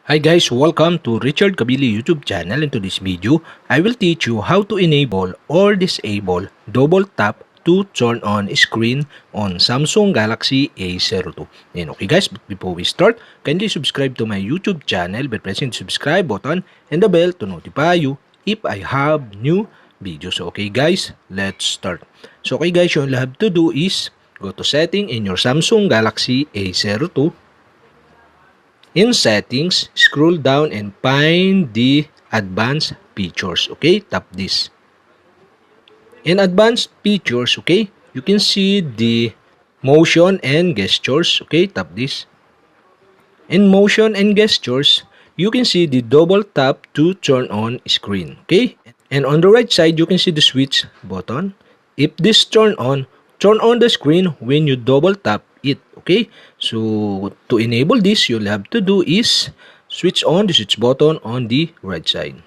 Hi guys, welcome to Richard Cabile YouTube channel. In today's video, I will teach you how to enable or disable double tap to turn on screen on Samsung Galaxy A02. And okay guys, but before we start, kindly subscribe to my YouTube channel by pressing the subscribe button and the bell to notify you if I have new videos. Okay guys, let's start. So okay guys, all you have to do is go to setting in your Samsung Galaxy A02. In settings, scroll down and find the advanced features. Okay, tap this. In advanced features, okay, you can see the motion and gestures. Okay, tap this. In motion and gestures, you can see the double tap to turn on screen. Okay, and on the right side, you can see the switch button. If this turn on the screen when you double tap it. Okay, so to enable this, you'll have to do is switch on the switch button on the right side.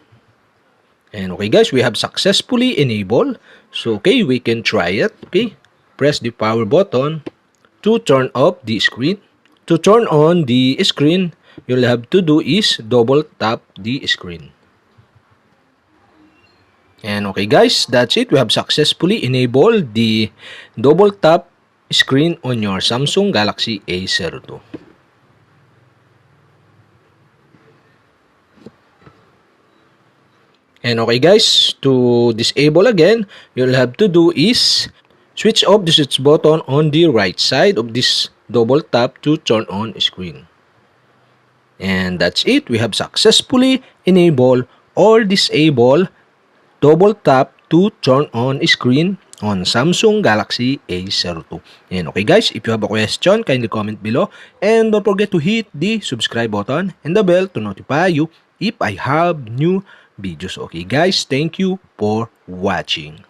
And okay guys, we have successfully enabled. So okay, we can try it. Okay, press the power button to turn off the screen. To turn on the screen, you'll have to do is double tap the screen. And okay guys, that's it. We have successfully enabled the double tap screen on your Samsung Galaxy A02. And okay guys, to disable again, you'll have to do is switch off the switch button on the right side of this double tap to turn on screen. And that's it. We have successfully enabled or disabled double tap to turn on screen on Samsung Galaxy A02. And okay guys, if you have a question, kindly comment below. And don't forget to hit the subscribe button and the bell to notify you if I have new videos. Okay guys, thank you for watching.